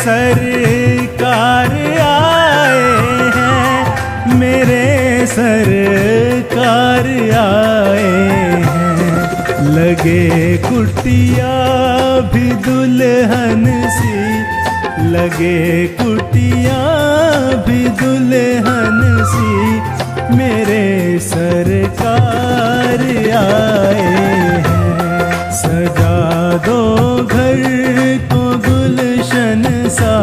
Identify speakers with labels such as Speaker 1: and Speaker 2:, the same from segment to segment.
Speaker 1: सरकार आए हैं, मेरे सरकार आए हैं। लगे कुटिया भी दुल्हन सी, लगे कुटिया भी दुल्हन सी, मेरे सरकार आए हैं। सजा दो घर को गुलशन सा,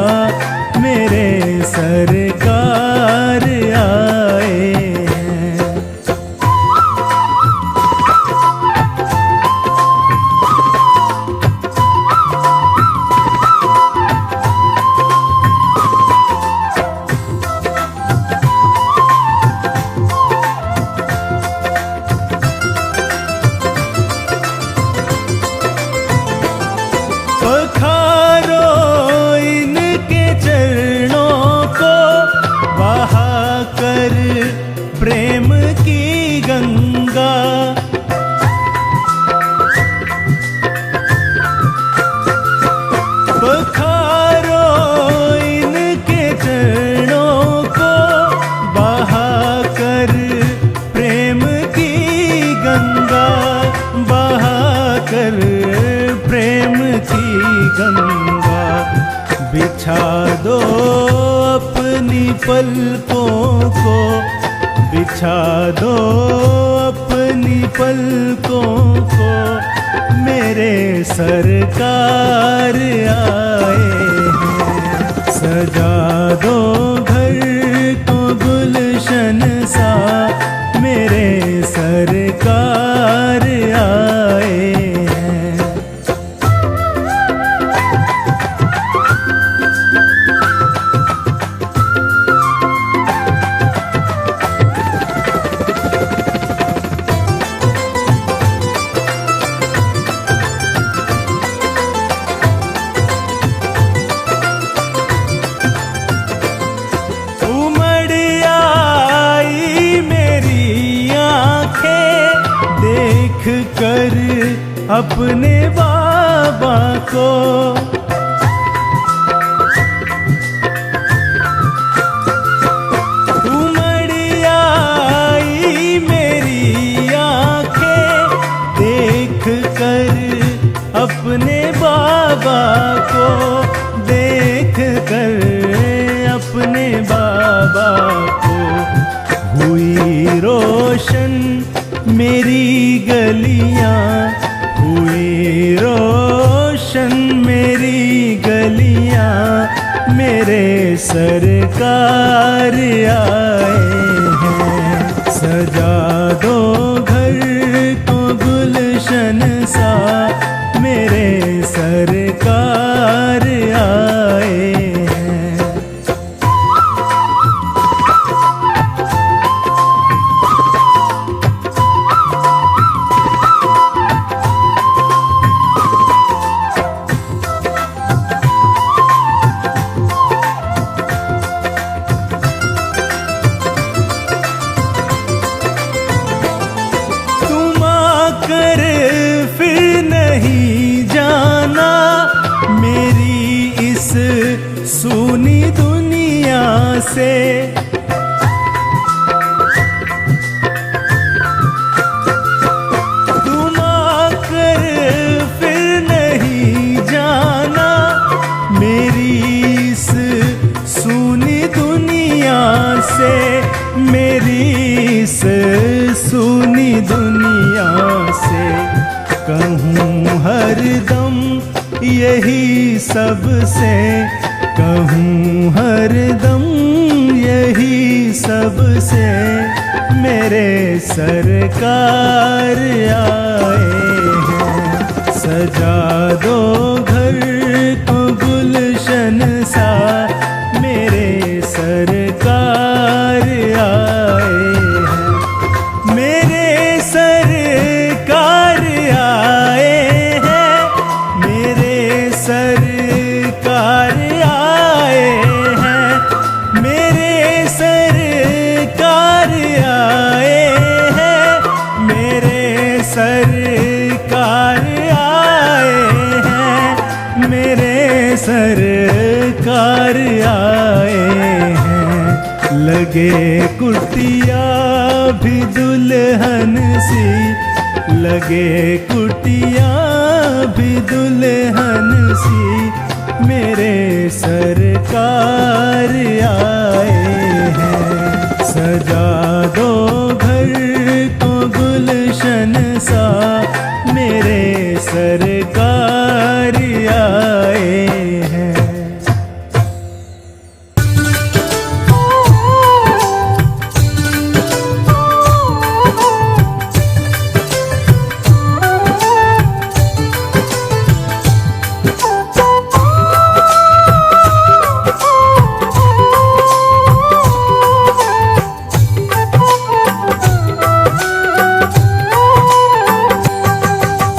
Speaker 1: मेरे सरकार आए हैं। पखारो इनके चरणों को, बहा कर प्रेम की गंगा। पखारो इनके चरणों को, बहा कर प्रेम की गंगा, बहा कर प्रेम की गंगा। बिछा दो अपनी पलकों को, बिछा दो अपनी पलकों को, मेरे सरकार आए हैं। सजा दो घर को गुलशन सा, मेरे सरकार आए हैं। कर अपने बाबा को, उमड़ आई मेरी आंखें देख कर अपने बाबा को, देख कर अपने बाबा को। हुई रोशन मेरी गलियां, हुई रोशन मेरी गलियां, मेरे सरकार आए हैं। सजा दो घर को गुलशन सा, मेरे सरकार आए हैं। सुनी दुनिया से तुम आकर फिर नहीं जाना, मेरी इस सुनी दुनिया से, मेरी इस सुनी दुनिया से। कहूँ हरदम यही सबसे, कहूँ हरदम यही सबसे, मेरे सरकार आए हैं। सजा दो घर को गुलशन सा, मेरे सरकार आए हैं। मेरे सरकार आए हैं, मेरे सरकार आए हैं, मेरे सरकार आए हैं, मेरे सरकार आए हैं, मेरे सरकार सरकार आए हैं। लगे कुटिया भी दुल्हन सी, लगे कुटिया भी दुल्हन सी, मेरे सरकार आए हैं। सजा दो घर को गुलशन सा, मेरे सरकार आए हैं।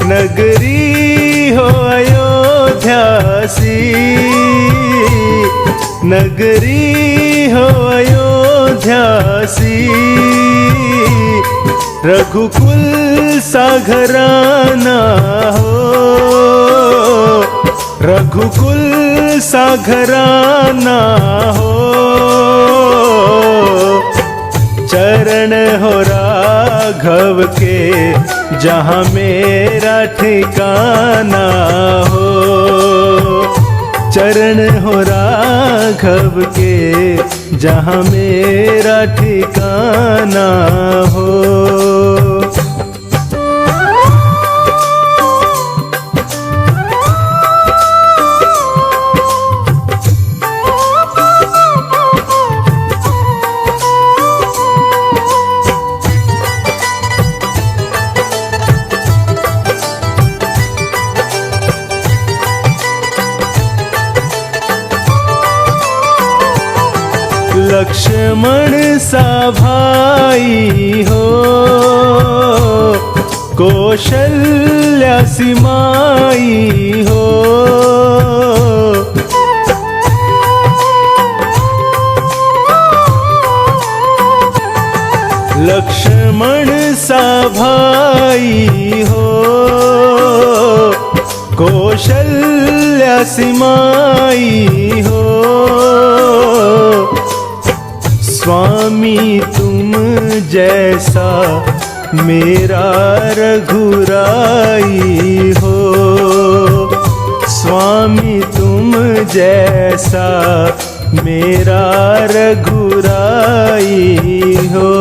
Speaker 1: नगरी हो अयोध्या सी, नगरी हो अयोध्या सी, रघुकुल सा घराना हो, रघुकुल सा घराना हो। चरण हो राघव के जहाँ मेरा ठिकाना हो, चरण हो राघव के जहाँ मेरा ठिकाना हो। लक्ष्मण सा भाई हो, कौशल्या सी माई हो, लक्ष्मण सा भाई हो, कौशल्या सी माई हो। स्वामी तुम जैसा मेरा रघुराई हो, स्वामी तुम जैसा मेरा रघुराई हो।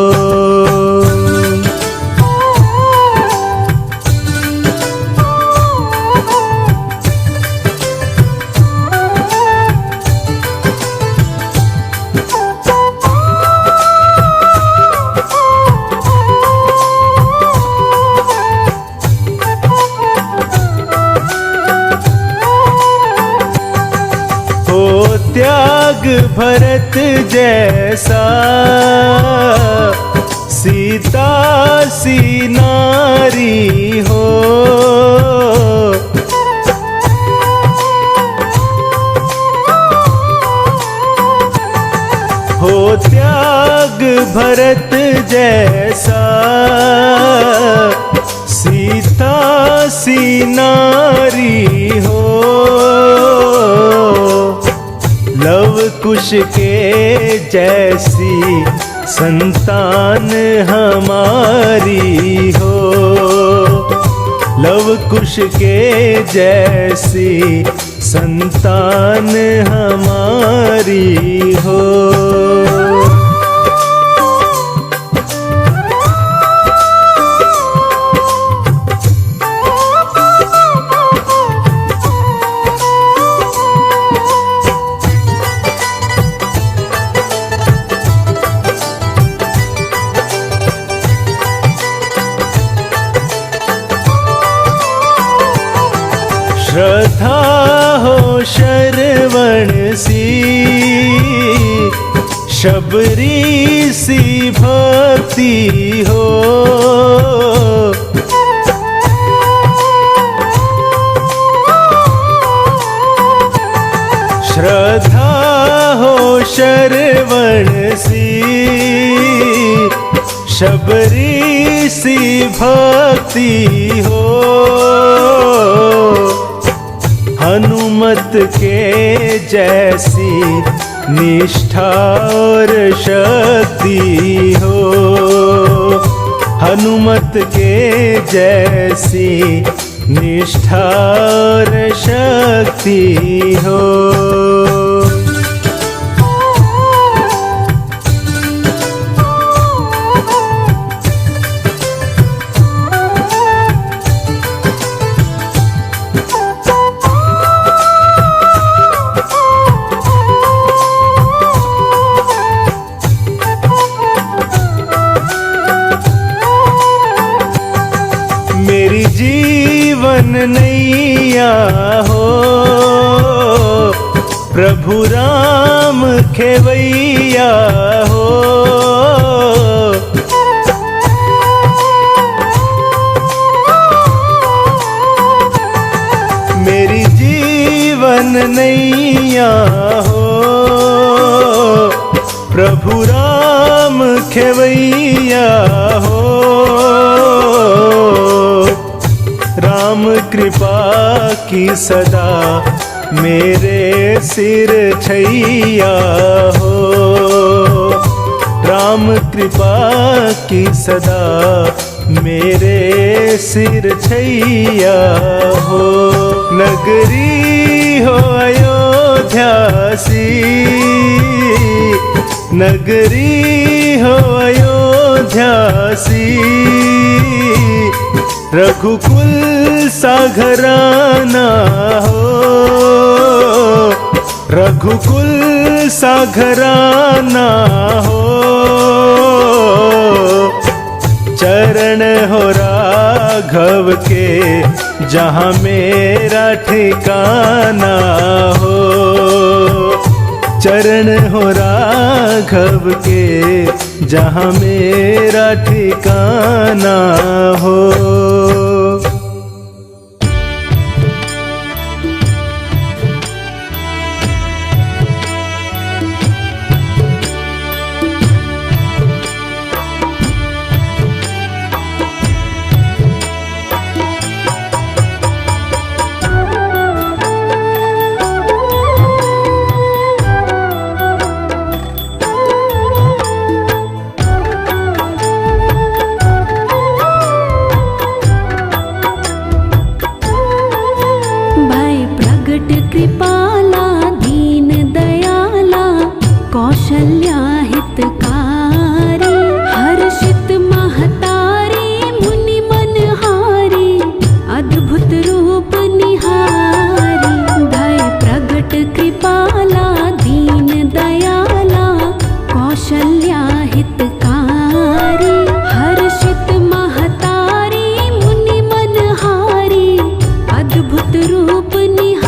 Speaker 1: त्याग भरत जैसा सीता सी नारी हो, त्याग भरत जैसा सीता सी नारी हो। लव कुश के जैसी संतान हमारी हो, लव कुश के जैसी संतान हमारी हो। श्रद्धा हो शरवण सी, शबरी सी भक्ति हो। श्रद्धा हो शरवण सी, शबरी सी भक्ति हो। हनुमत के जैसी निष्ठा और शक्ति हो, हनुमत के जैसी निष्ठा और शक्ति हो। मेरी जीवन नैया हो, प्रभु राम खेवैया हो। मेरी जीवन नैया हो, प्रभु राम खेवैया हो। राम कृपा की सदा मेरे सिर छैया हो, राम कृपा की सदा मेरे सिर छैया हो। नगरी हो अयोध्या सी, नगरी हो अयोध्या सी, रघुकुल सा घराना हो, रघुकुल सा घराना हो। चरण हो राघव के जहाँ मेरा ठिकाना हो, चरण हो राघव के जहाँ मेरा ठिकाना हो।
Speaker 2: कृपाला दीन दयाला कौशल्या हितकारी, हर्षित महतारी मुनि मनहारी, अद्भुत रूप निहारी। भय प्रगट कृपाला दीन दयाला कौशल्या हितकारी, हर्षित महतारी मुनि मनहारी, अद्भुत रूप निहारी।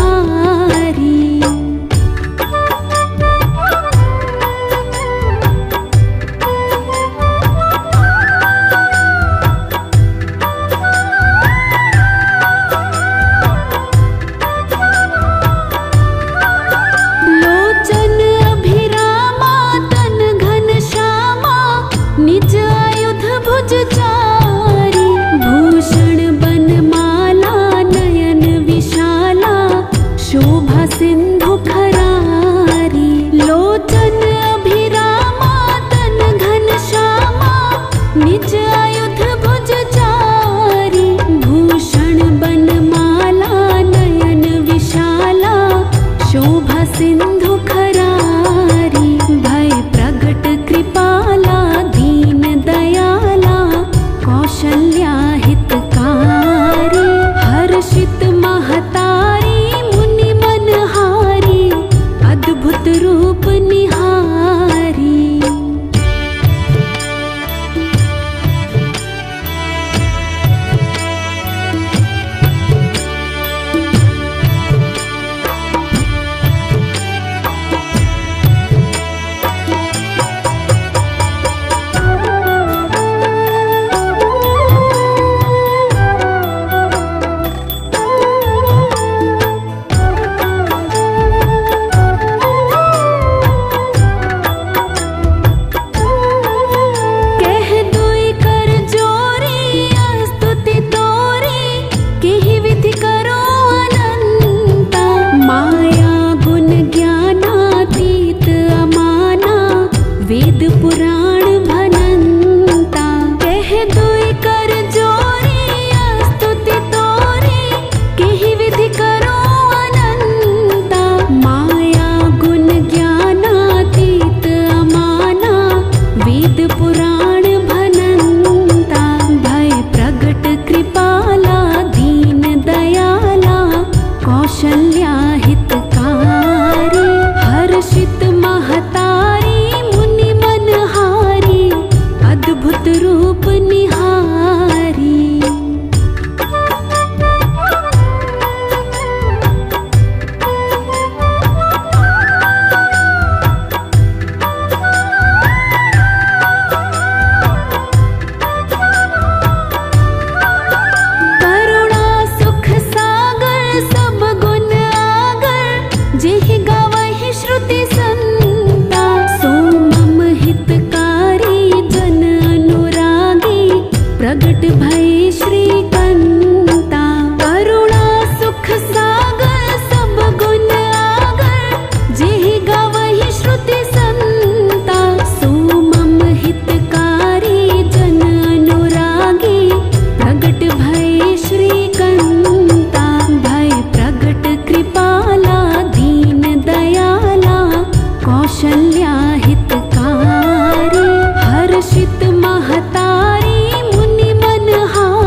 Speaker 2: कौशल्या हितकारी। हर्षित महतारी मुनि मनहारी, अद्भुत रूप निहारी। करुणा सुख सागर सब गुण आगर, जेहि गावहि श्रुति संता। सो मम हितकारी जन अनुरागी, प्रगट भई श्रीकंता। करुणा सुख सागर सब गुण आगर, जेहि गावहि श्रुति संता। सो मम हितकारी जन अनुरागी, प्रगट भय श्रीकंता। भय प्रगट कृपाला दीन दयाला, कौशल्या हितकारी। हर्षित महतारी मुनि मनहारी,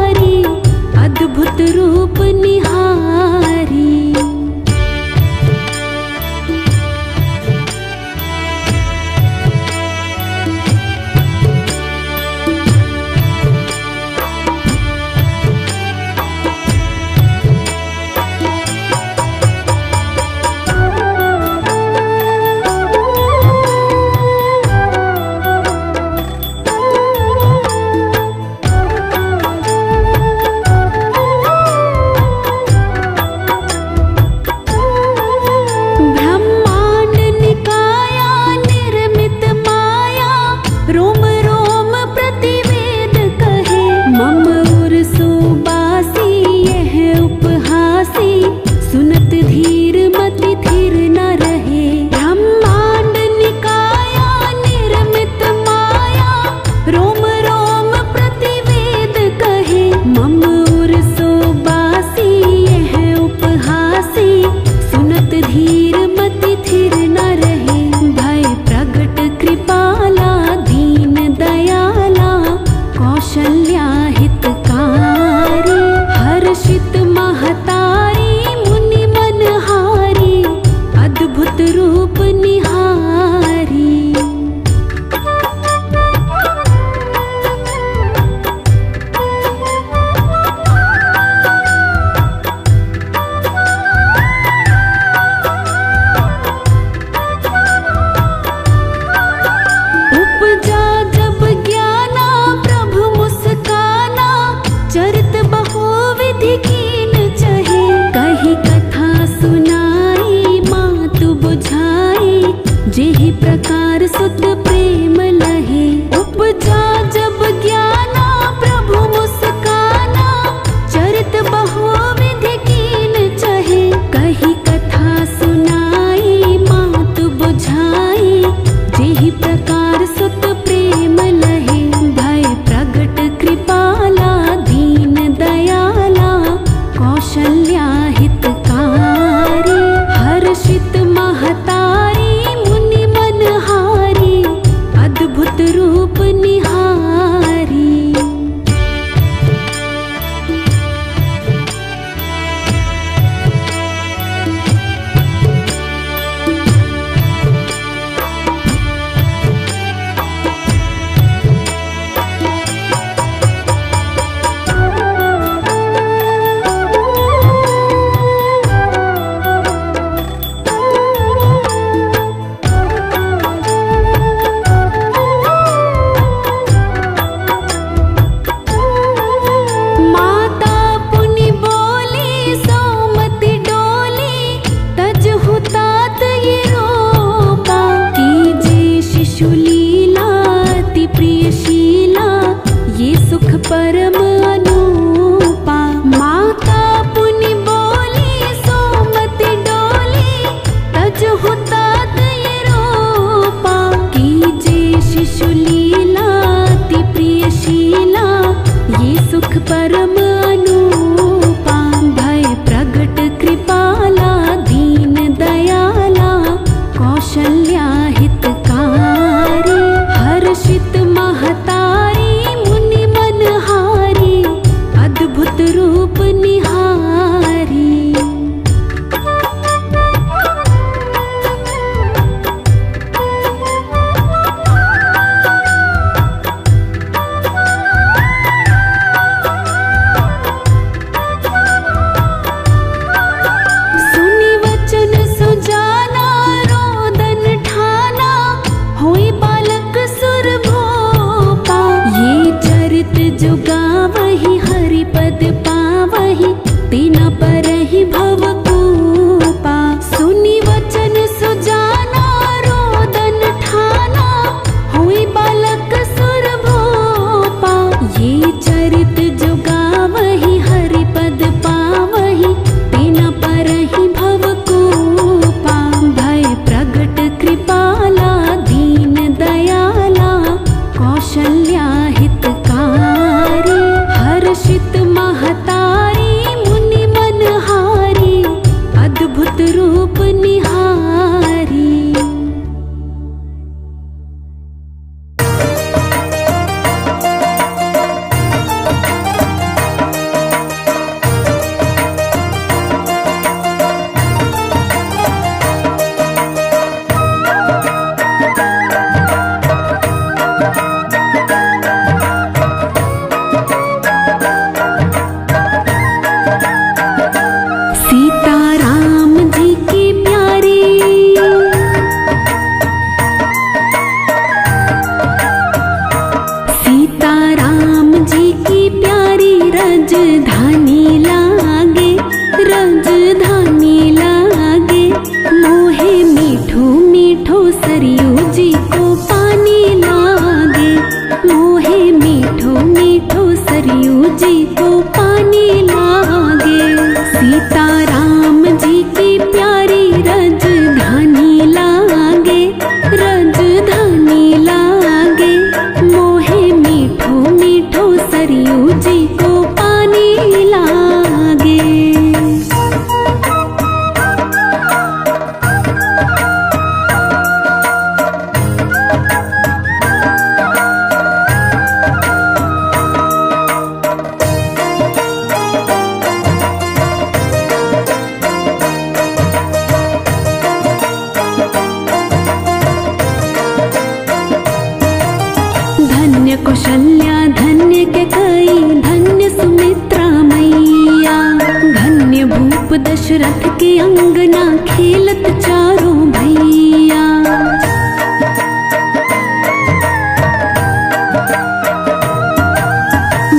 Speaker 2: दशरथ के अंगना खेलत चारों भैया।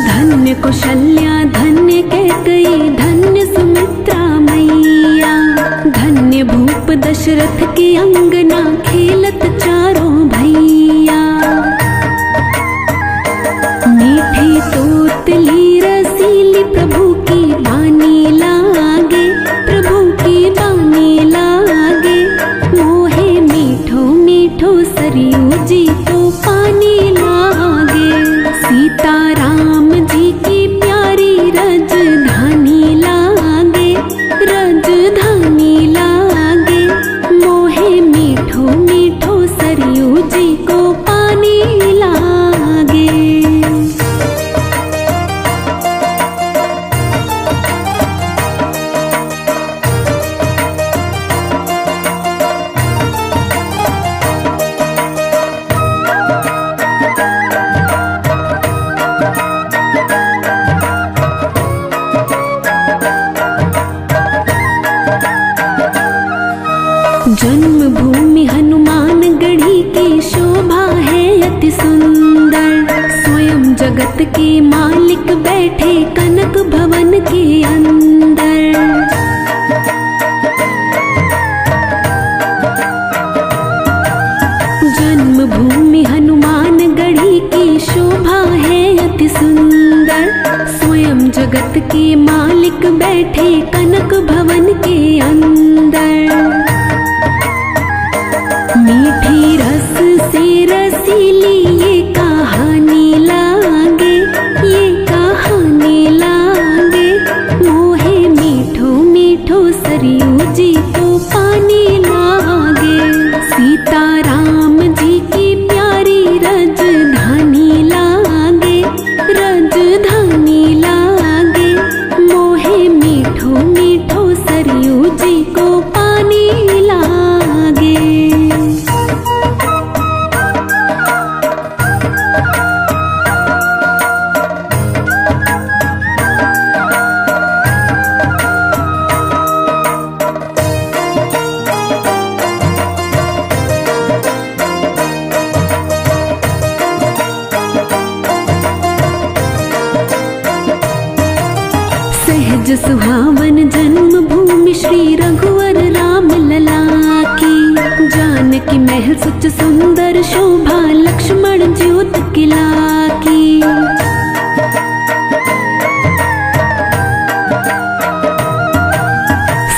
Speaker 2: धन्य कौशल्या धन्य कैकेयी धन्य सुमित्रा मैया। धन्य भूप दशरथ के अंगना खेलत चारों भैया। मीठी तोतली रसीली प्रभु की बानी लागे, प्रभु की बानी लागे। मोहे मीठो मीठो सरयू जी को पानी लागे। सीता राम जी की प्यारी रजधानी लागे, रजधानी लागे। मोहे मीठो मीठो सरयू जी को पानी लागे। जन्मभूमि हनुमान गढ़ी की शोभा है अति सुंदर। स्वयं जगत के मालिक बैठे कनक भवन के अंदर। जन्मभूमि हनुमान गढ़ी की शोभा है अति सुंदर। स्वयं जगत के मालिक बैठे कनक भवन के अंदर। मीठी रस से रसीली ये कहानी लागे, ये कहानी लागे। मोहे मीठो मीठो सरयू जी को पानी लागे। सीता राम जी की प्यारी रजधानी लागे, रजधानी लागे। मोहे मीठो मीठो सरयू जी को पानी लागे। सहज सुहावन जन्मभूमि श्री रघुवर राम लला की। जानकी महल सुच सुंदर शोभा लक्ष्मण ज्योत किला की।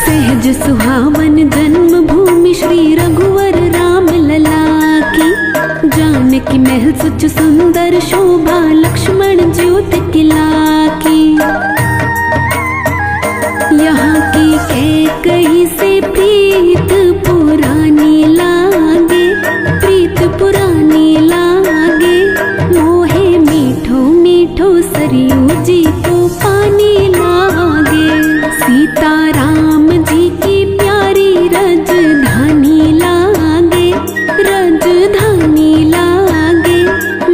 Speaker 2: सहज सुहावन जन्मभूमि श्री रघुवर राम लला की। जानकी महल सुच सुंदर शोभा लक्ष्मण ज्योत किला की। यहाँ की कैकेयी से प्रीत पुरानी लागे, प्रीत पुरानी लागे। मोहे मीठो मीठो सरयू जी को पानी लागे। सीता राम जी की प्यारी रजधानी लागे, रजधानी लागे।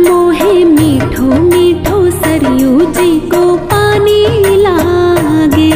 Speaker 2: मोहे मीठो मीठो सरयू जी को पानी लागे।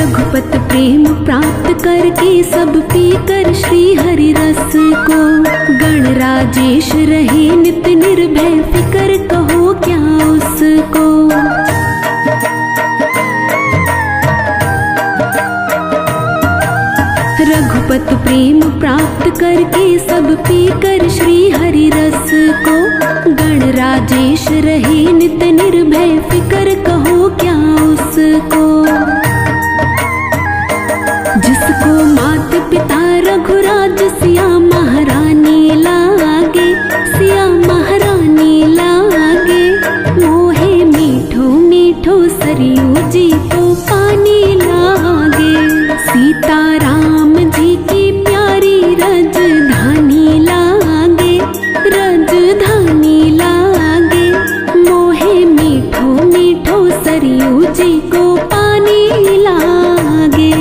Speaker 2: रघुपत प्रेम प्राप्त करके सब पीकर श्री हरि रस को, गणराजेश रहे नित निर्भय फिकर कहो क्या उसको। रघुपत प्रेम प्राप्त करके सब पीकर श्री हरि रस को, गणराजेश रहे नित निर्भय फिकर कहो क्या उसको। जिसको मात पिता रघुराज सिया महारानी लागे, सिया महारानी लागे, मोहे मीठो मीठो सरयू जी को पानी लागे। सीता राम जी की प्यारी रजधानी लागे, रजधानी लागे, मोहे मीठो मीठो सरयू जी को पानी लागे।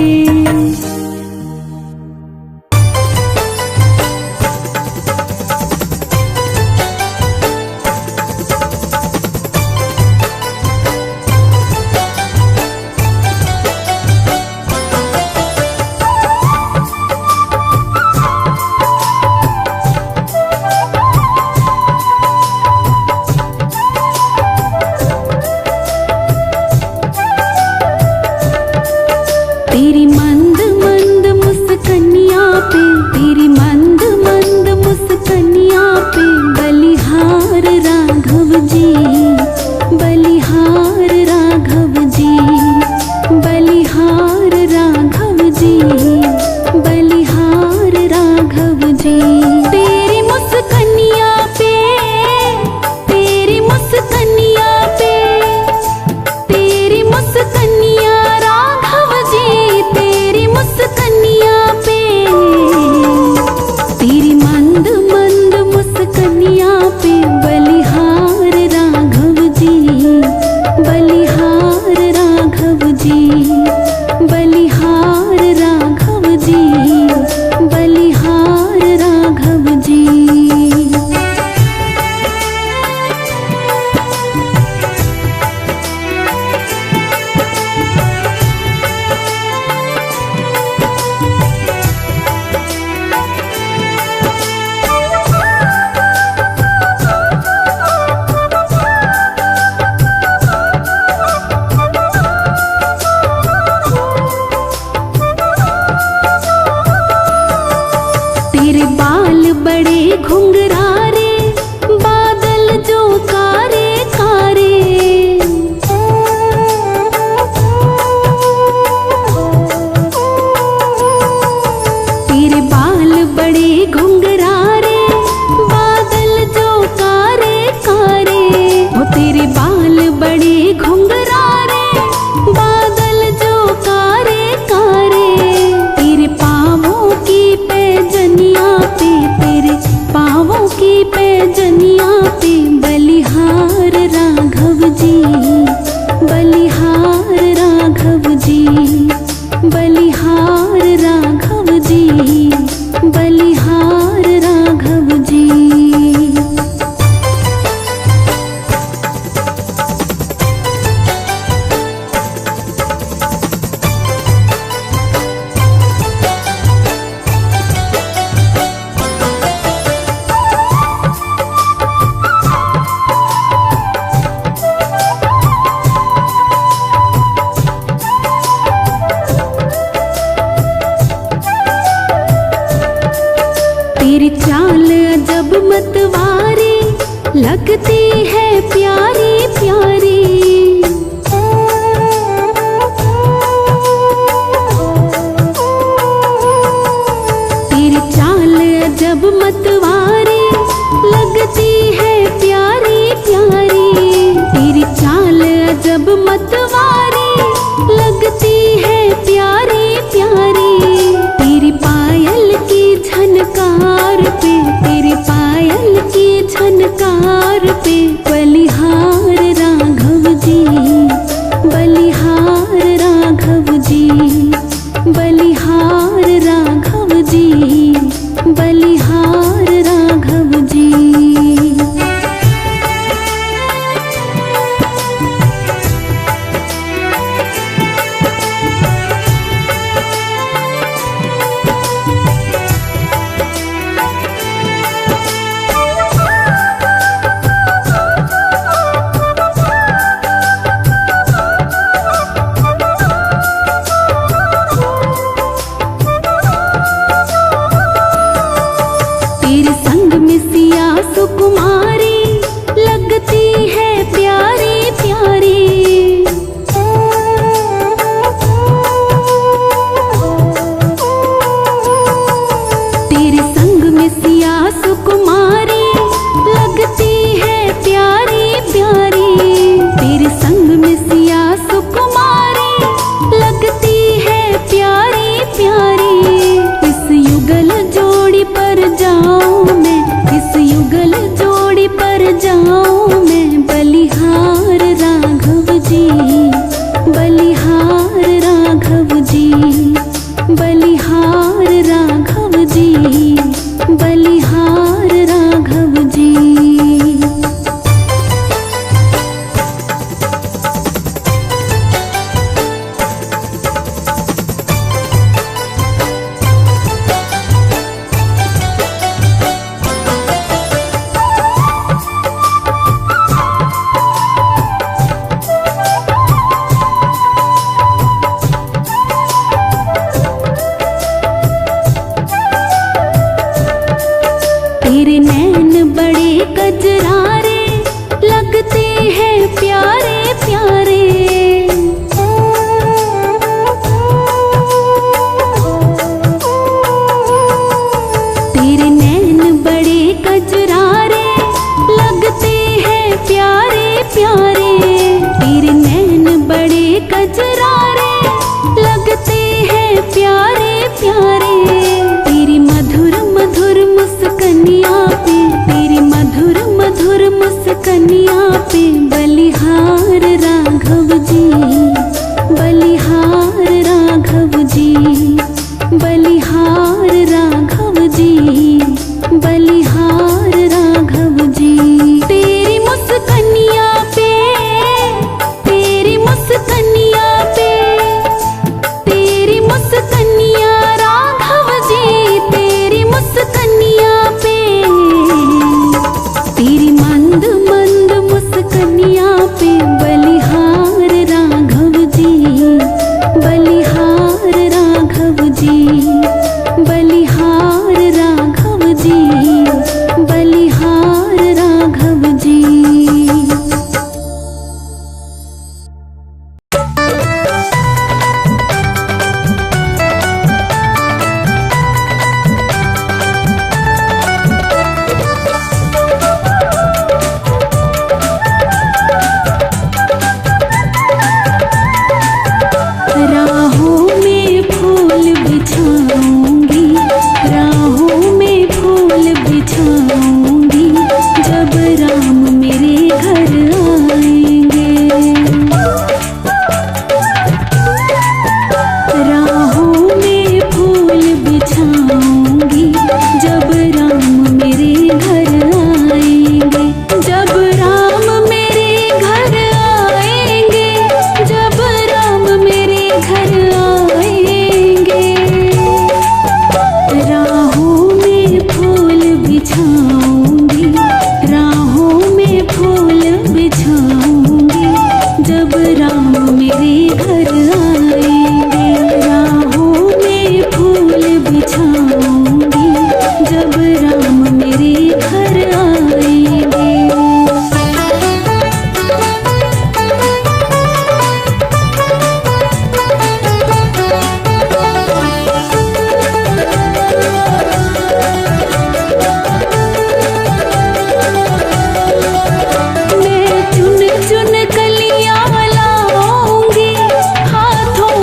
Speaker 2: तेरी मंद मंद मुस्कनिया पे, तेरी मंद मंद मुस्कनिया पे, बलिहार राघव जी, बलिहार राघव जी, बलिहार राघव जी, बलिहार राघव जी। तेरी मुस्कनिया पे, तेरी मुस्कनिया पे, तेरी मुस्कनिया राघव जी, तेरी मुस्कनिया पे, तेरी मंद मंद मुस्कनिया पे, बलिहार राघव जी, बलिहार राघव जी, बलिहार राघव जी, बलिहार राघव जी। तेरे बाल बड़े घुंघरारे, बादल जो कारे कारे, तेरे बाल बड़े घुंघरारे, बादल जो कारे कारे, वो तेरे बाल बड़े घुंघरारे, बादल जो कारे कारे। तेरे पाँवों की पैजनिया पे, तेरे पाँवों की पैजनिया पे, बलिहार राघव जी, बलिहार राघव जी, बलिहार राघव जी, बलिहार राघव जी। तेरी चाल अजब मतवारी, लगती है प्यारी प्यारी। तेरी चाल अजब मतवारी, लगती है प्यारी प्यारी। तेरी चाल अजब मतवारी, लगती है प्यारी प्यारी। तेरी पायल की झनकार पे, तेरी पायल की झनकार पे, बलिहार राघव जी, बलिहार राघव जी, बलिहार राघव जी, बलिहार राघव जी। कजरारे लगते हैं प्यारे प्यारे। तेरी मधुर मधुर मुस्कनिया पे, तेरी मधुर मधुर मुस्कनिया पे बलिहार राघव जी, बलिहार राघव जी, बलिहार राघव जी, बलिहार राघव जी। तेरी मुस्कनिया पे, तेरी मुस्कनिया पे, तेरी मुस्कनिया राघव जी, तेरी मुस्कनिया पे, तेरी मंद मंद मुस्कनिया पे बलिहार राघव जी, बलिहार राघव जी, बलिहार राघव जी, बलिहार राघव जी। राहों में फूल बिछाऊंगी, राहों में फूल बिछाऊंगी, जब राम मेरे घर आएंगे। राहों में फूल बिछाऊंगी, जब राम मेरे घर आएंगे, जब राम मेरे घर आएंगे, जब राम मेरे घर आएंगे। राहों में फूल बिछाऊंगी, राहों में फूल बिछाऊंगी, जब राम मेरे घर आएंगे। राहों में फूल बिछाऊंगी, जब राम मेरे घर आएंगे। मैं चुन चुन कलियां लाऊंगी, हाथों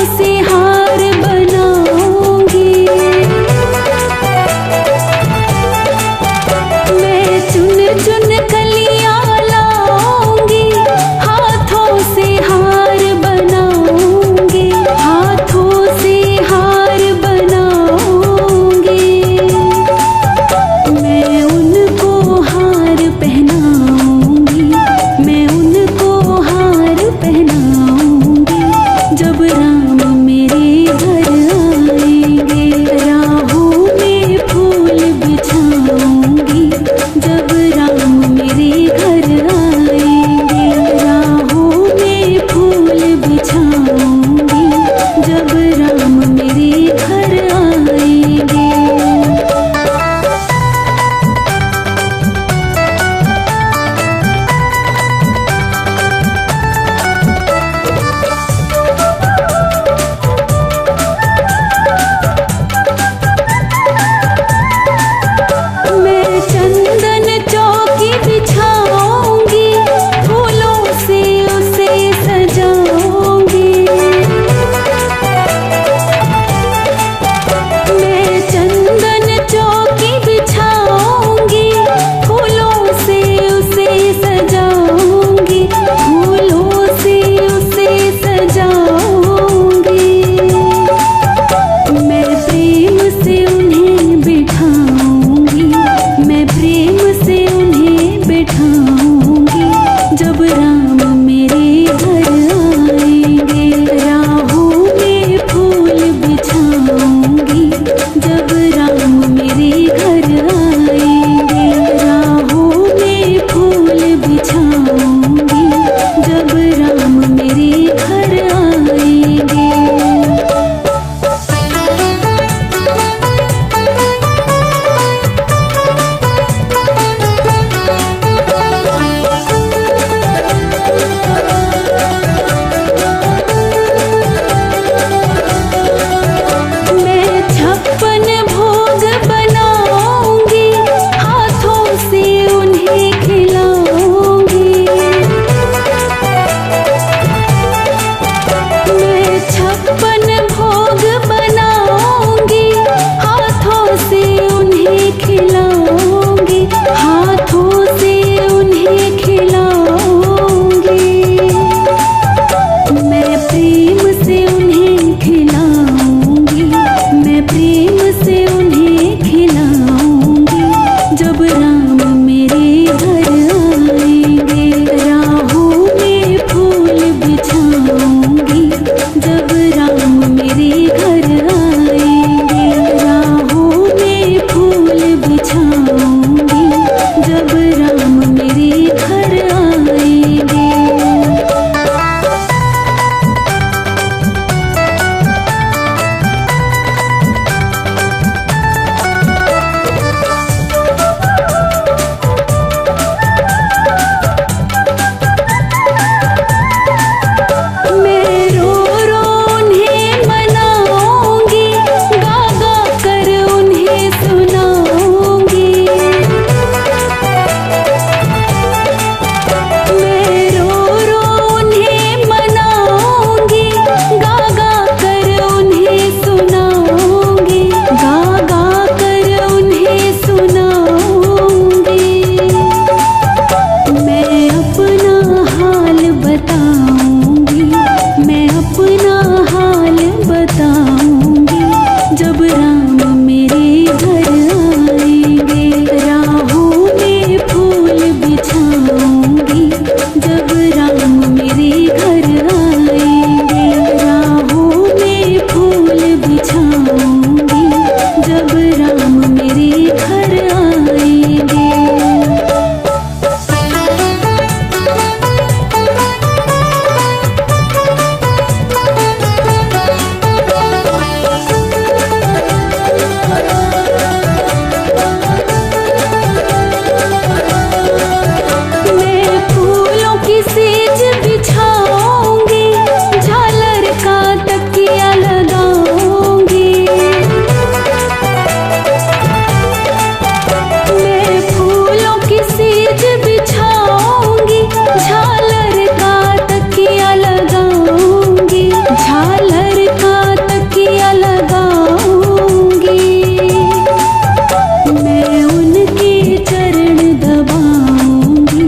Speaker 2: प्रेम से उन्हें खिलाऊंगी, मैं प्रेम से उन्हें खिलाऊंगी। जब राम मेरे घर आएंगे, राहों में फूल बिछाऊंगी। जब राम मेरे घर आएंगे, राहों में फूल बिछाऊंगी। जब राम मेरे घर आएंगे। मैं रो रो उन्हें मनाऊंगी, गा गा कर उन्हें सुनाऊंगी। मैं रो रो उन्हें मनाऊंगी, गा गा कर उन्हें सुनाऊंगी। गा गा कर उन्हें सुनाऊंगी। मैं अपना हाल बताऊंगी, मैं अपना हाल बताऊंगी। जब राम मेरे घर आएंगे, राहों में फूल बिछाऊंगी। जब राम मेरे घर आएंगे, राहों में फूल बिछाऊंगी। जब राम मेरे घर आएंगे। मैं फूलों की सेज बिछाऊंगी, झालर का तकिया लगाऊंगी। मैं फूलों की सेज बिछाऊंगी, झालर का तकिया लगाऊंगी। झालर का तकिया लगाऊंगी। मैं उनके चरण दबाऊंगी,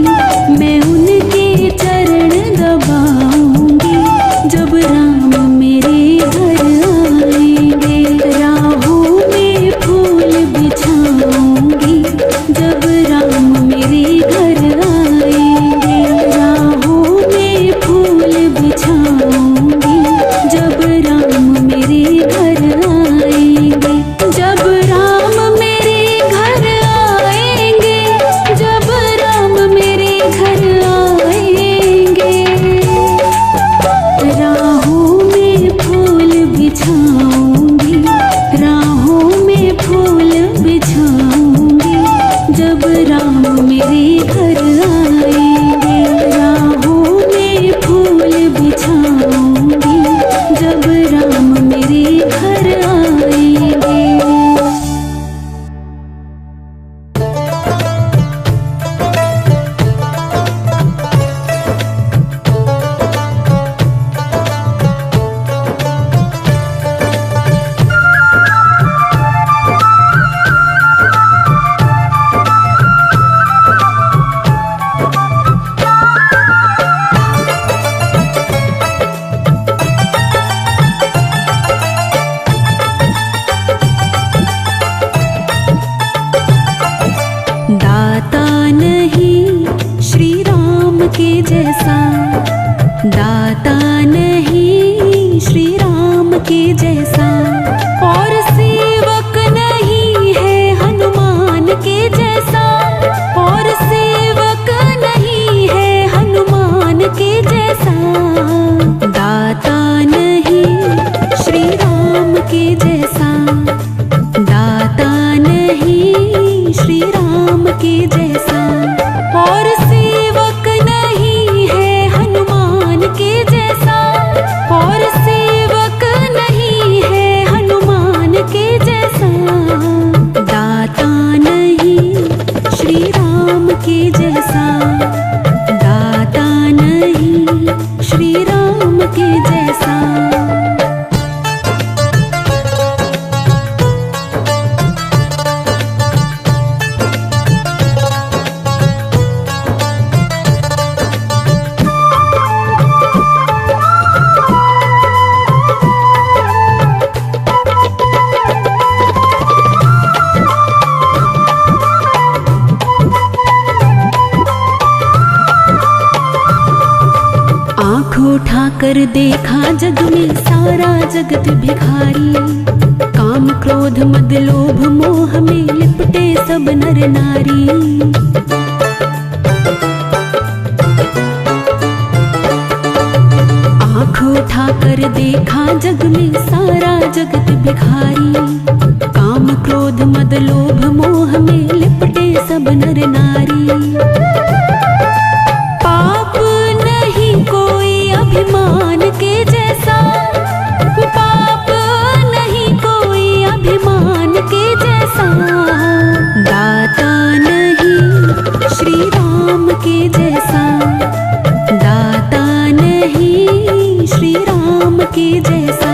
Speaker 2: मैं उनके चरण दबाऊंगी। जब राम मेरे घर आएंगे, राहों में फूल बिछाऊंगी। जब राम मेरे घर आएंगे, राहों में फूल बिछाऊंगी। जब राम मेरे घर आएंगे। जब राम मेरे घर आएंगे, जब राम मेरे घर आएंगे। राहों में फूल बिछाऊंगी, राहों में फूल बिछाऊंगी। जब राम मेरे घर आएंगे, राहों में फूल बिछाऊंगी। जब राम मेरे घर आएंगे। दाता नहीं श्री राम के जैसा, दाता नहीं श्री राम के जैसा। और सेवक नहीं है हनुमान के जैसा, और सेवक नहीं है हनुमान के जैसा। दाता नहीं श्री राम के जैसा, दाता नहीं श्री राम के जैसा। और सेवक नहीं है हनुमान के जैसा, और सेवक नहीं है हनुमान के जैसा। दाता नहीं श्री राम के जैसा, दाता नहीं श्री राम के जैसा। कर देखा जग में सारा जगत भिखारी, काम क्रोध मद लोभ मोह में लिपटे सब नर नारी। आँख उठा कर देखा जग में सारा जगत भिखारी, काम क्रोध मद लोभ मोह में लिपटे सब नर नारी। पाप नहीं कोई अभिमान के जैसा, पाप नहीं कोई अभिमान के जैसा, दाता नहीं श्री राम के जैसा, दाता नहीं श्री राम के जैसा।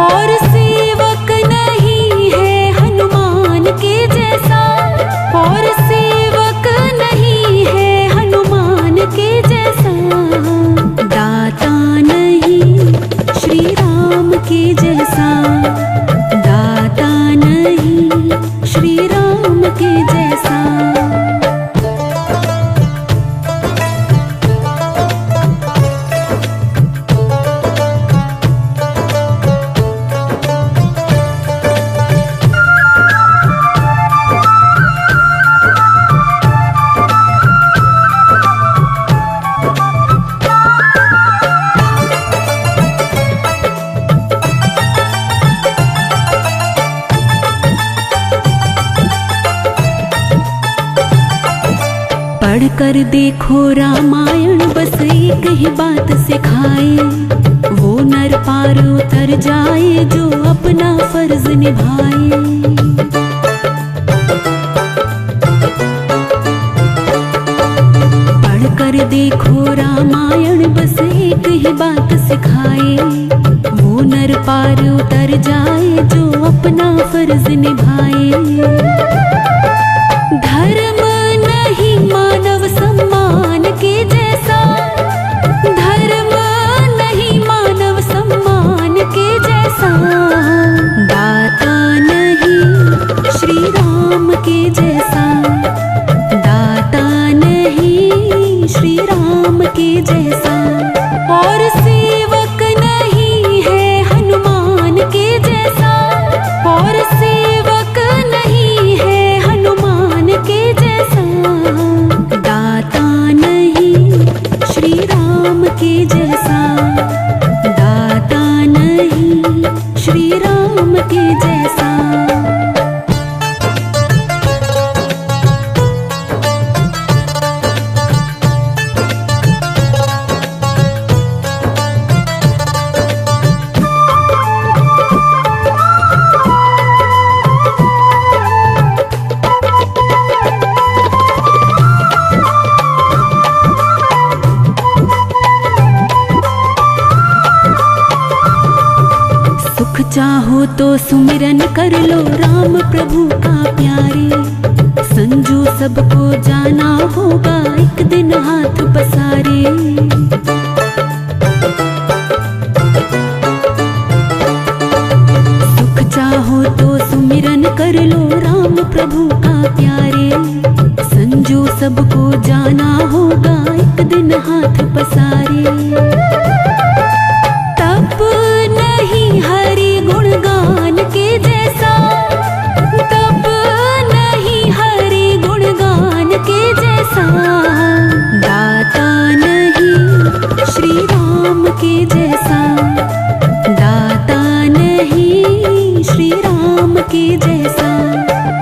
Speaker 2: और सेवक नहीं है हनुमान के जैसा, और सेवक नहीं है हनुमान के जैसा, दाता नहीं श्री राम के जैसा, दाता नहीं श्री राम के जैसा। पढ़ कर देखो रामायण बस एक ही बात सिखाए, वो नर पार उतर जाए जो अपना फर्ज निभाए। पढ़ कर देखो रामायण बस एक ही बात सिखाए, वो नर पार उतर जाए जो अपना फर्ज निभाए। धर्म नहीं मानव सम्मान के जैसा, धर्म नहीं मानव सम्मान के जैसा, दाता नहीं श्री राम के जैसा, दाता नहीं श्री राम के जैसा। और सेवक नहीं है हनुमान के जैसा, और सेवक नहीं है हनुमान के जैसा, दाता नहीं श्री राम के जैसा, दाता नहीं श्री राम के जैसा। चाहो तो सुमिरन कर लो राम प्रभु का प्यारे, संजू सबको जाना होगा एक दिन हाथ पसारे। सुख चाहो तो सुमिरन कर लो राम प्रभु का प्यारे, संजू सबको जाना होगा एक दिन हाथ पसारे। तप नहीं हरि गुणगान के जैसा, तप नहीं हरि गुणगान के जैसा, दाता नहीं श्री राम के जैसा, दाता नहीं श्री राम के जैसा।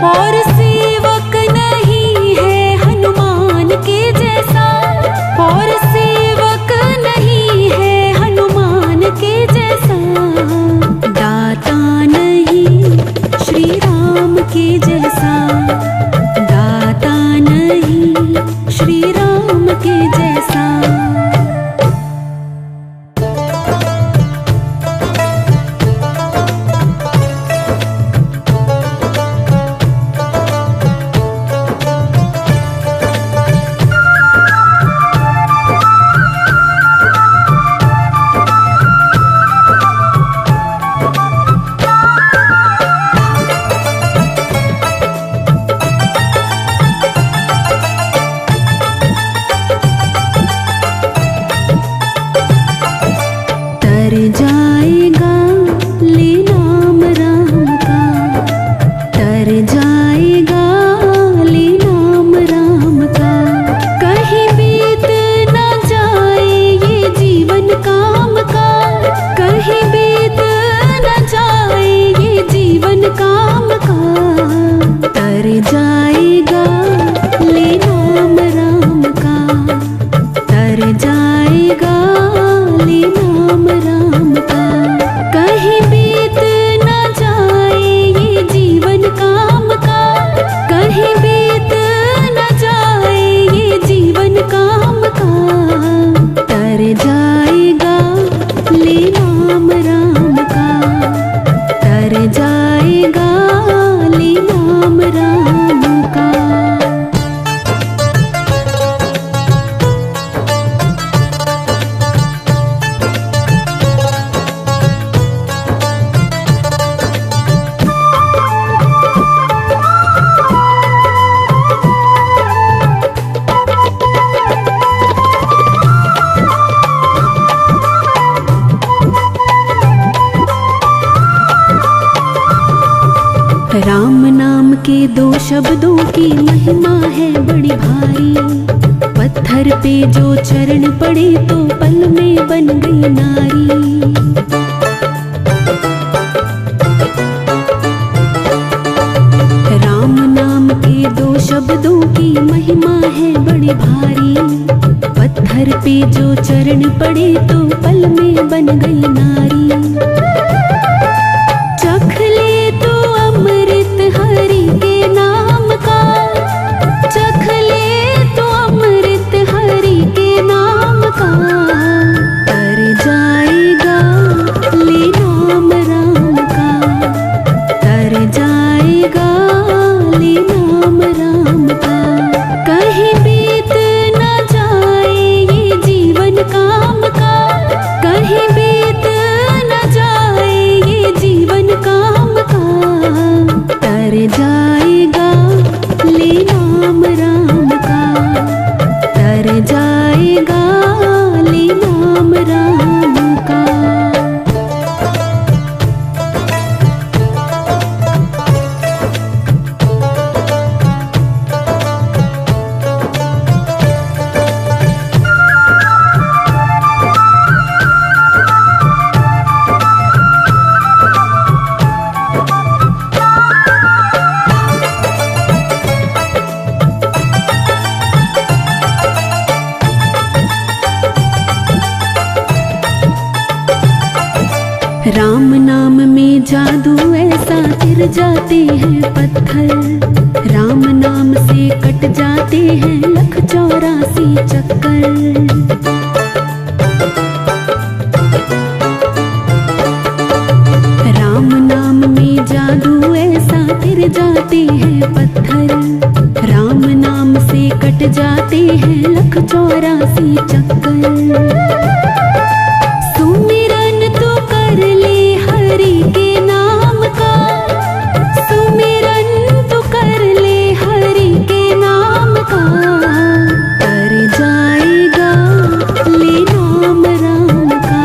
Speaker 2: और सेवक नहीं है हनुमान के जैसा, और सेवक नहीं है हनुमान के जैसा, दाता नहीं श्री राम के जैसा, दाता नहीं श्री राम के जैसा। तर जाएगा ले नाम राम का, तर जाएगा ले नाम राम का। कहीं बीत न जाए ये जीवन काम का, कहीं बीत न जाए ये जीवन काम का। तर जाएगा ले नाम राम का, तर जाएगा ले नाम राम का। कहीं बीत न जाए ये जीवन काम का, कहीं बीत न जाए ये जीवन काम का। तर जाएगा ले नाम राम का, तर जाएगा ले नाम राम का। राम नाम के दो शब्दों की महिमा है बड़ी भारी। पत्थर पे जो चरण पड़े तो पल में बन गई नारी। राम नाम के दो शब्दों की महिमा है बड़ी भारी। पत्थर पे जो चरण पड़े तो पल में बन गई नारी। चख ले तो अमृत हरि के नाम का, चख ले तो अमृत हरि के नाम का। तर जाएगा ले नाम राम का, तर जाएगा ले नाम राम का। कहीं बीत न जाए ये जीवन काम का, कहीं बीत न जाए ये जीवन काम का। तर जाएगा ले नाम राम का, तर जाएगा ले नाम राम का। राम नाम में जादू ऐसा गिर जाते हैं पत्थर। राम नाम से कट जाते हैं 1,84 चक्कर। राम नाम में जादू ऐसा गिर जाते हैं पत्थर। राम नाम से कट जाते हैं 1,84 चक्कर। सुमिरन तो कर ले हरि के नाम का, सुमिरन तो कर ले हरि के नाम का। तर जाएगा ले नाम राम का,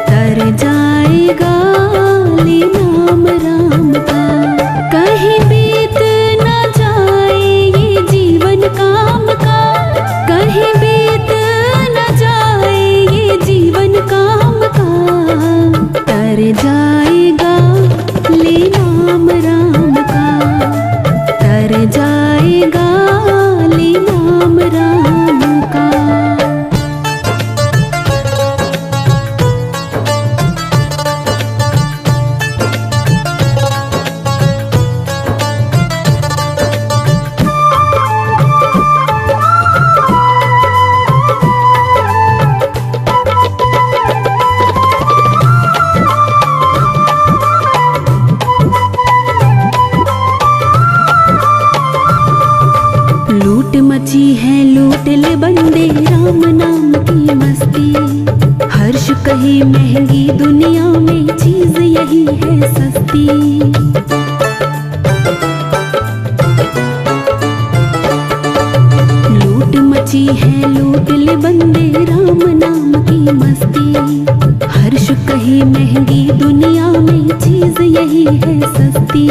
Speaker 2: तर जाएगा ले नाम राम का। कहीं बीत न जाए ये जीवन काम का, कहीं बीत न जाए ये जीवन काम का। तर जाएगा ले नाम राम का, तर जाएगा ले नाम राम का। लूट मची है लूट ले बंदे राम नाम की मस्ती। हर्ष कहे महंगी दुनिया में चीज यही है सस्ती। लूट मची है लूट ले बंदे राम नाम की मस्ती। हर फर्श कहीं महंगी, दुनिया में चीज यही है सस्ती।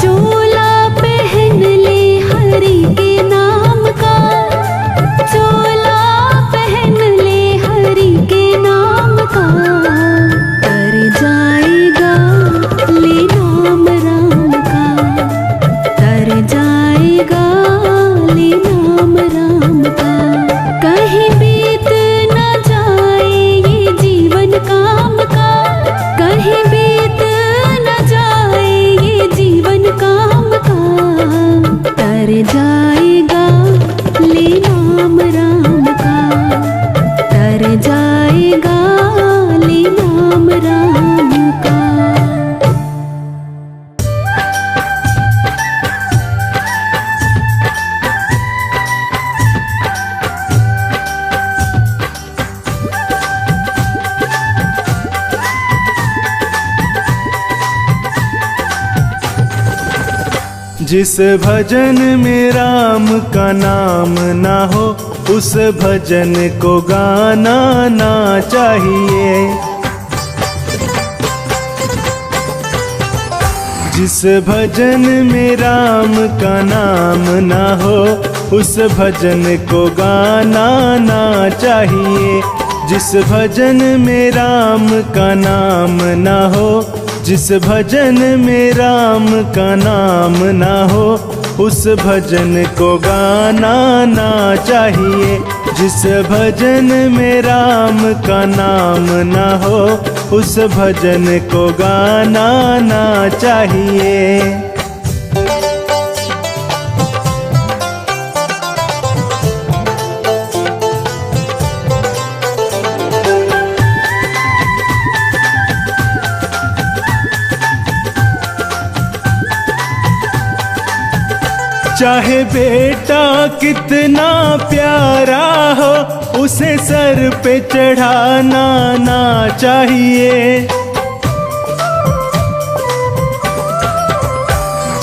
Speaker 2: चोला पहन ले हरि के नाम का, चोला पहन ले हरि के नाम का। तर जाएगा ले नाम राम का, तर जाएगा ले नाम राम का। कहीं बीत न जाए ये जीवन काम का, कहीं बीत न जाए ये जीवन काम का। तर जाएगा ले नाम राम का, तर जाएगा ले नाम राम का।
Speaker 1: जिस भजन में राम का नाम ना हो, उस भजन को गाना ना चाहिए। जिस भजन में राम का नाम ना हो, उस भजन को गाना ना चाहिए। जिस भजन में राम का नाम ना हो, जिस भजन में राम का नाम ना हो, उस भजन को गाना ना चाहिए। जिस भजन में राम का नाम ना हो, उस भजन को गाना ना चाहिए। चाहे बेटा कितना प्यारा हो, उसे सर पे चढ़ाना ना चाहिए।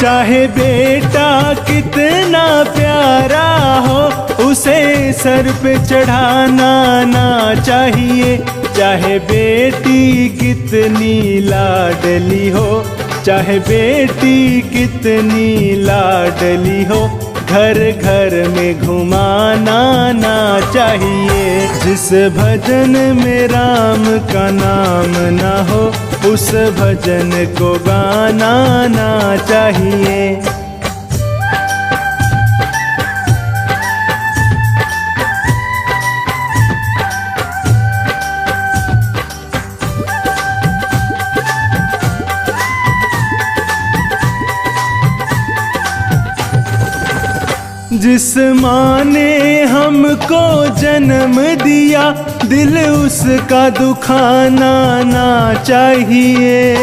Speaker 1: चाहे बेटा कितना प्यारा हो, उसे सर पे चढ़ाना ना चाहिए। चाहे बेटी कितनी लाडली हो, चाहे बेटी कितनी लाडली हो, घर घर में घुमाना ना चाहिए। जिस भजन में राम का नाम ना हो, उस भजन को गाना ना चाहिए। जिस माँ ने हमको जन्म दिया, दिल उसका दुखाना ना चाहिए।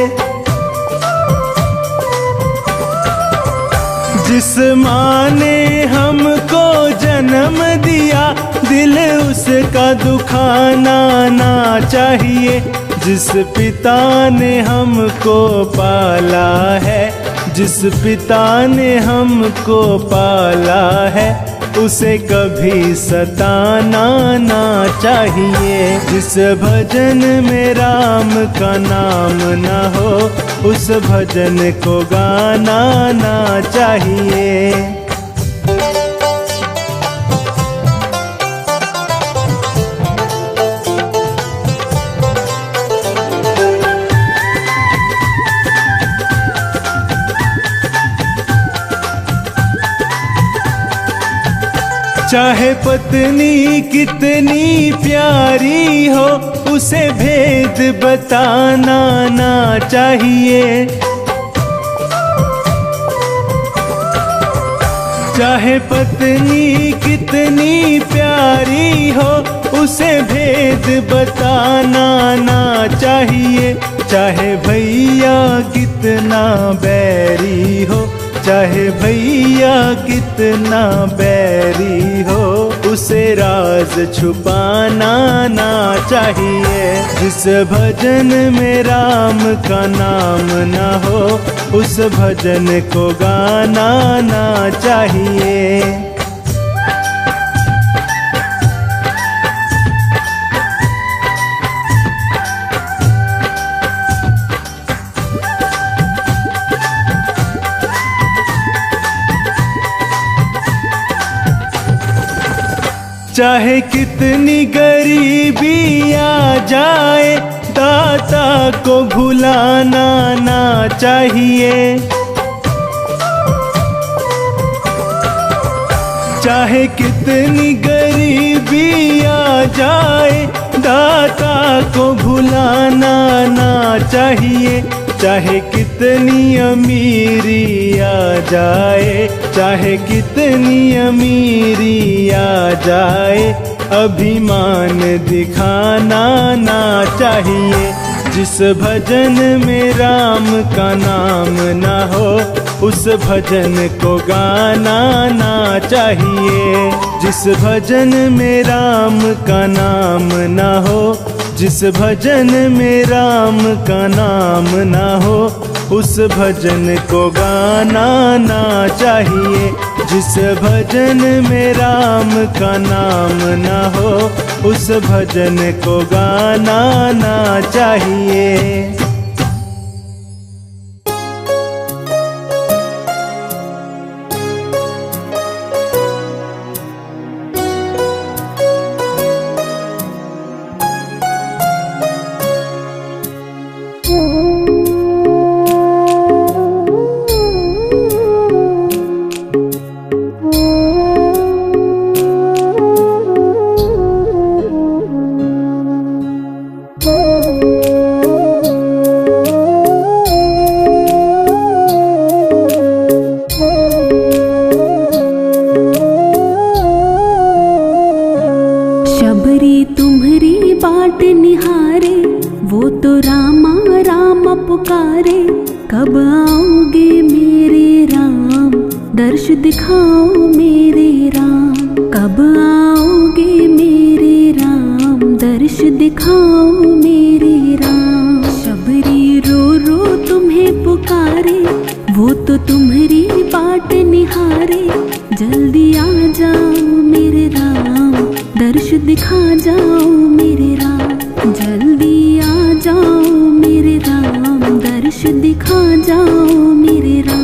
Speaker 1: जिस माँ ने हमको जन्म दिया, दिल उसका दुखाना ना चाहिए। जिस पिता ने हमको पाला है, जिस पिता ने हमको पाला है, उसे कभी सताना ना चाहिए। जिस भजन में राम का नाम ना हो, उस भजन को गाना ना चाहिए। चाहे पत्नी कितनी प्यारी हो, उसे भेद बताना ना चाहिए। चाहे पत्नी कितनी प्यारी हो, उसे भेद बताना ना चाहिए। चाहे भैया कितना बैरी हो, चाहे भैया कितना बैरी हो, उसे राज छुपाना ना चाहिए। जिस भजन में राम का नाम ना हो, उस भजन को गाना ना चाहिए। चाहे कितनी गरीबी आ जाए, दाता को भुलाना ना चाहिए। चाहे कितनी गरीबी आ जाए, दाता को भुलाना ना चाहिए। चाहे कितनी अमीरी आ जाए, चाहे कितनी अमीरी आ जाए, अभिमान दिखाना ना चाहिए। जिस भजन में राम का नाम ना हो, उस भजन को गाना ना चाहिए। जिस भजन में राम का नाम ना हो, जिस भजन में राम का नाम ना हो, उस भजन को गाना ना चाहिए। जिस भजन में राम का नाम ना हो, उस भजन को गाना ना चाहिए।
Speaker 2: बाट निहारे, वो तो रामा रामा पुकारे। कब आओगे मेरे राम, दर्श दिखाओ मेरे राम। कब आओगे मेरे राम, दर्श दिखाओ मेरे राम। शबरी रो रो तुम्हें पुकारे, वो तो तुम्हारी बाट निहारे। जल्दी आ जाओ मेरे राम, दर्श दिखा जाओ मेरे राम। जल्दी आ जाओ मेरे राम, दर्श दिखा जाओ मेरे राम।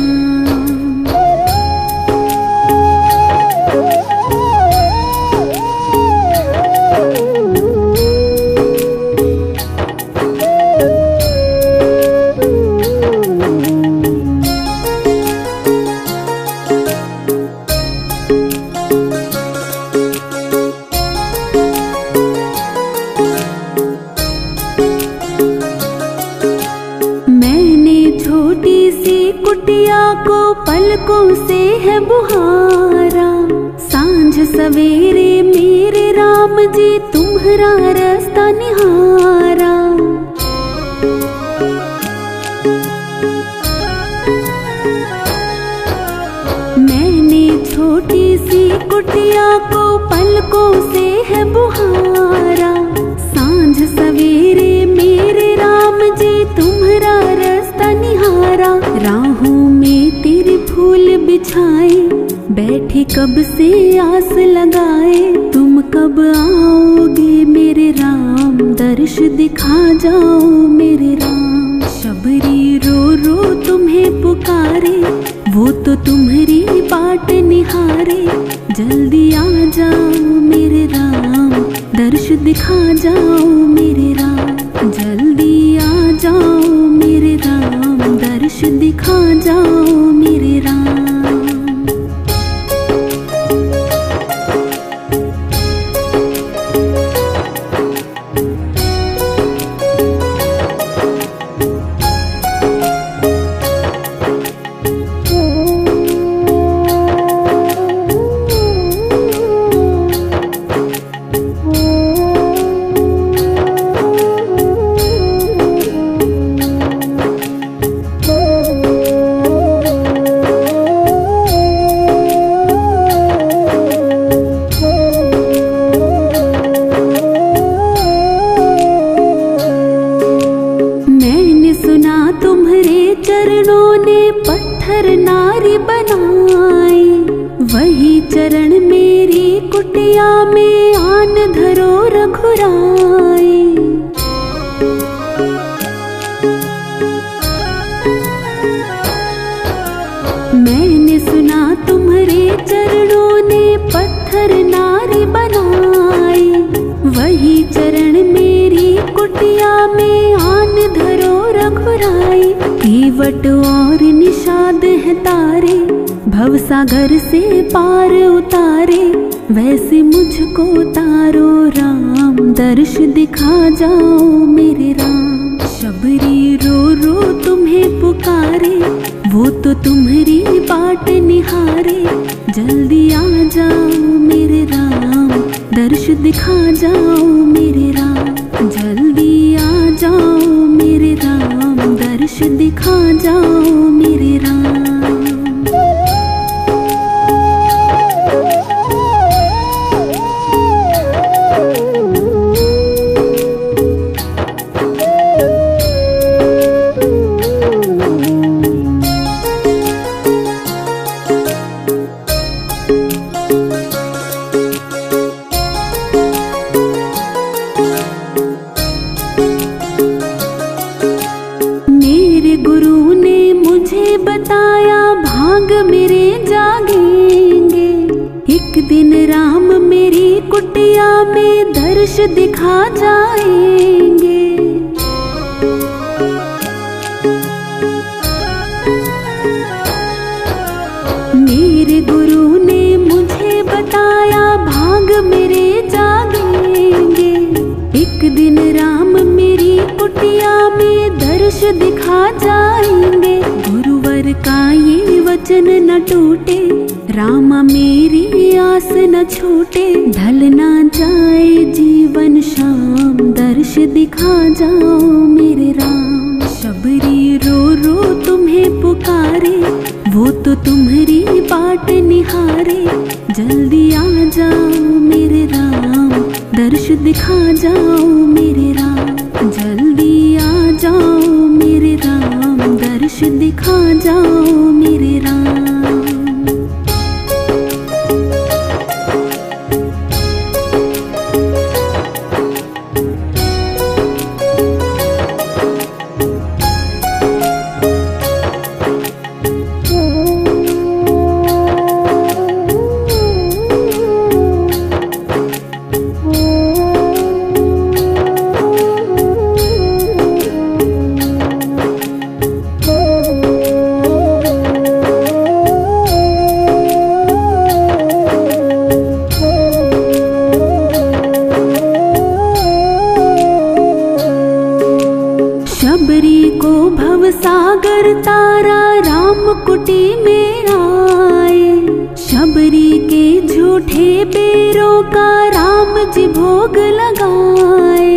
Speaker 2: छोटी सी कुटिया को पलकों से है बुहारा। सांझ सवेरे मेरे राम जी तुम्हारा रास्ता निहारा। मैंने छोटी सी कुटिया को पलकों से है बुहारा। सांझ सवेरे मेरे राम जी तुम्हारा रास्ता निहारा। राहों में तेरे फूल बिछाए, बैठे कब से आस लगाए। तुम कब आओगे मेरे राम, दर्श दिखा जाओ मेरे राम। शबरी रो रो तुम्हें पुकारे, वो तो तुम्हारी बाट निहारे। जल्दी आ जाओ मेरे राम, दर्श दिखा जाओ मेरे राम। जल्दी आ जाओ मेरे राम, दर्श दिखा जाओ मेरे राम। पत्थर नारी बनाई, वही चरण मेरी कुटिया में आन धरो रघुराई। मैंने सुना तुम्हारे चरणों ने पत्थर नारी बनाई। धरो रघुराई। केवट और निषाद है तारे, भवसागर से पार उतारे। वैसे मुझको तारो राम, दर्श दिखा जाओ मेरे राम। शबरी रो रो तुम्हें पुकारे, वो तो तुम्हारी बाट निहारे। जल्दी आ जाओ मेरे राम, दर्श दिखा जाओ मेरे राम। जल्दी आ जाओ मेरे राम, दर्श दिखा जाओ मेरे राम। गुरु ने मुझे बताया भाग मेरे जागेंगे। एक दिन राम मेरी कुटिया में दर्श दिखा जाएंगे। मेरे गुरु ने मुझे बताया भाग मेरे जागेंगे। एक दिन राम मेरी कुटिया में दर्श दिखा जाएंगे। गुरुवर का ये वचन न टूटे, रामा मेरी आस न छूटे। ढल ना जाए जीवन शाम, दर्श दिखा जाओ मेरे राम। शबरी रो रो तुम्हें पुकारे, वो तो तुम्हारी बाट निहारे। जल्दी आ जाओ मेरे राम, दर्श दिखा जाओ मेरे राम। जल्दी आ जाओ मेरे राम, दर्श दिखा जाओ मेरे राम। शबरी को भवसागर तारा, राम कुटी में आए। शबरी के झूठे बेरों का राम जी भोग लगाए।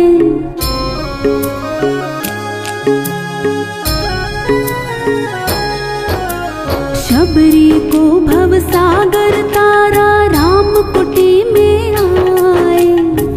Speaker 2: शबरी को भवसागर तारा, राम कुटी में आए।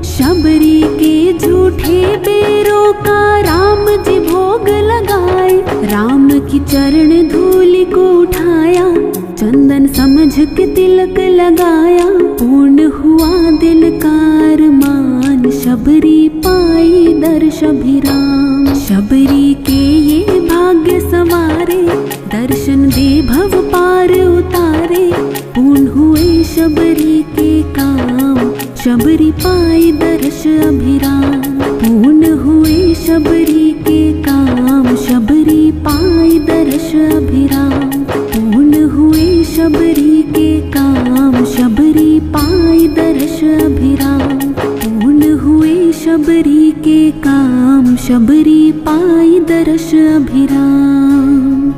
Speaker 2: शबरी के झूठे बेरों का राम जी भोग लगाए। राम की चरण धूलि को उठाया, चंदन समझ के तिलक लगाया। पूर्ण हुआ दिल का अरमान, शबरी पाई दर्श अभिराम। शबरी के ये भाग्य संवारे, दर्शन दे भव पार उतारे। पूर्ण हुए शबरी के काम, शबरी पाई दर्श अभिराम। पूर्ण हुए शबरी के काम, शबरी पाई दर्श अभिराम। पूर्ण हुए शबरी के काम, शबरी पाई दर्श अभिराम। पूर्ण हुए शबरी के काम, शबरी पाई दर्श अभिराम।